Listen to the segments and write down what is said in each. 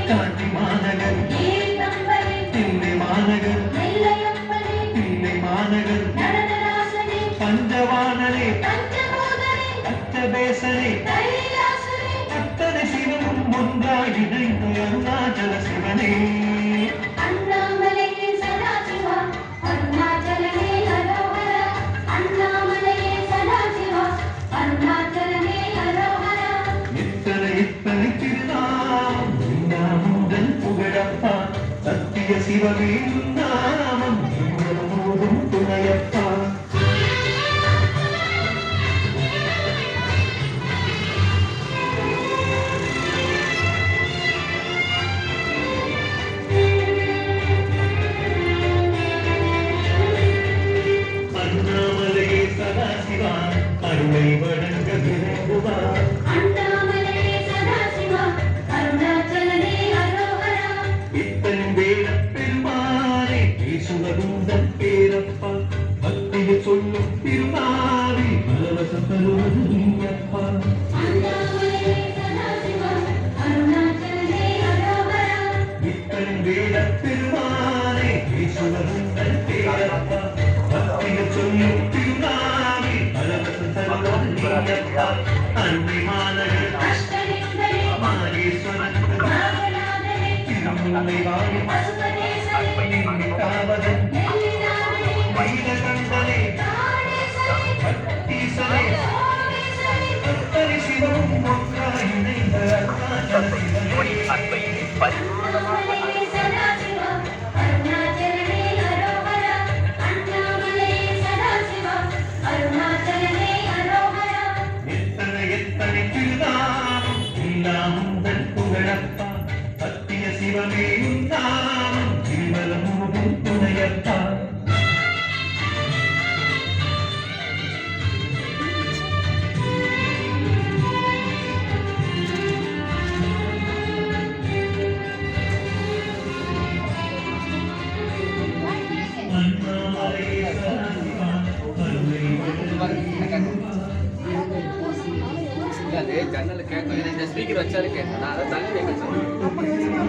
காஞ்சி மாநகர் தில்லை மாநகர் தில்லை மாநகர் பஞ்சவானரே அச்சபேசரே அத்தனை சிவனும் ஒன்றாய் இணைந்த அருணாச்சல சிவனே சத்திய சிவமே நாமம் போதும் துணையப்பா அண்ணாமலையே சதாசிவா அருளை வழங்க விரும்புவா சுகருந்தன் பேரப்பா பக்தியை சொல்லும் திருநாவி பரவசம் தருவது நீயப்பா இத்தன் வேட பெருமானே சுகருந்தன் பேரப்பா பக்தியை சொல்லும் திருநாவி பரவசம் தருவது நீயப்பா அருமை மாநகர் மாகேஸ்வரன் திருமுல்லை வாழும் காவதன் வைரகண்டனே பக்தீசனே அத்தனை சிவமும் ஒன்றாய் இணைந்த அருணாச்சல சிவனே எத்தனை திருநாமம் எல்லாம் உந்தன் புகழப்பா சத்திய சிவமே நாமம் திருமலமும் துணையப்பா ஜன்னல் கேட்கும் இந்த ஸ்பீக்கர் வச்சாலும் கேட்கும் நான் அதை தள்ளி வைக்க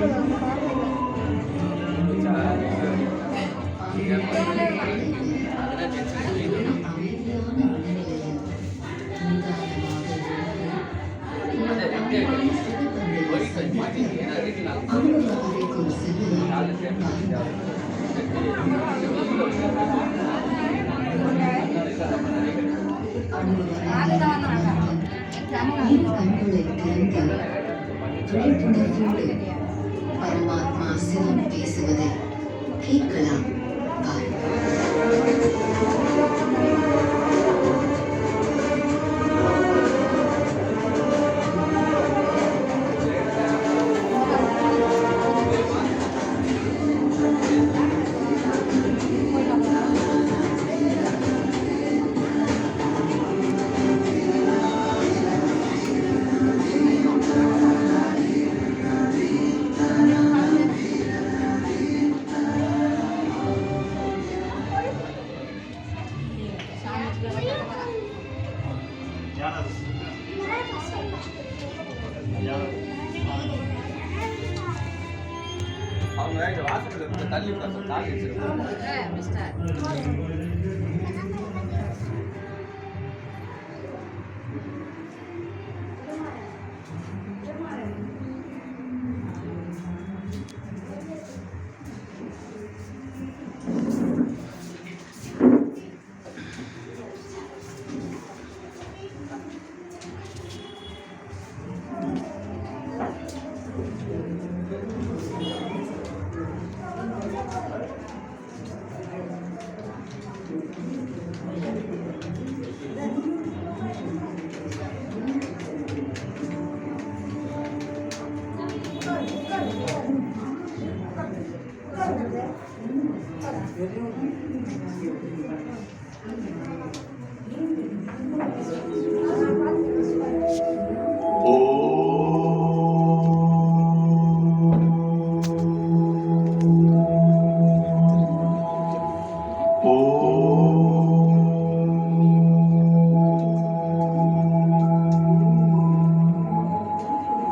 பரமாத்மா சிவம் பேசுவதை கேட்கலாம். அவங்க வாசப்பட தள்ளி கால் வச்சிருக்கோம்.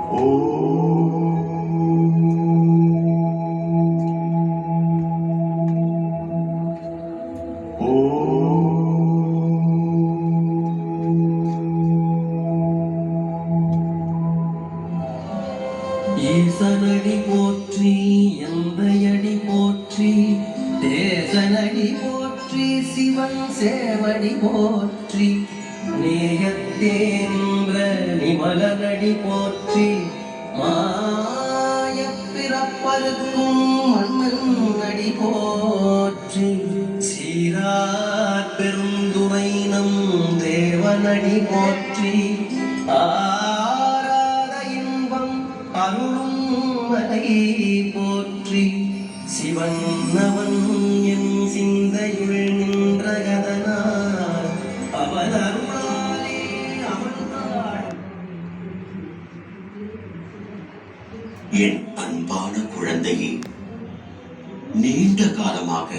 Oh ஈசனடி போற்றி எந்தையடி போற்றி தேசனடி போற்றி சிவன் சேவடி போற்றி நேயத்தே நின்ற நிமலனடி போற்றி மாயப் பிறப்பருக்கும் மன்னன் போற்றி சீரார் பெருந்துரை நம் தேவனடி போற்றி ஆராத இன்பம் அருளும் மலை போற்றி சிவன்னவன் என் சிந்தையுள் நின்ற கதனார் அவன் அருளாலே அமர்ந்தாள். என் அன்பான குழந்தையே, நீண்ட காலமாக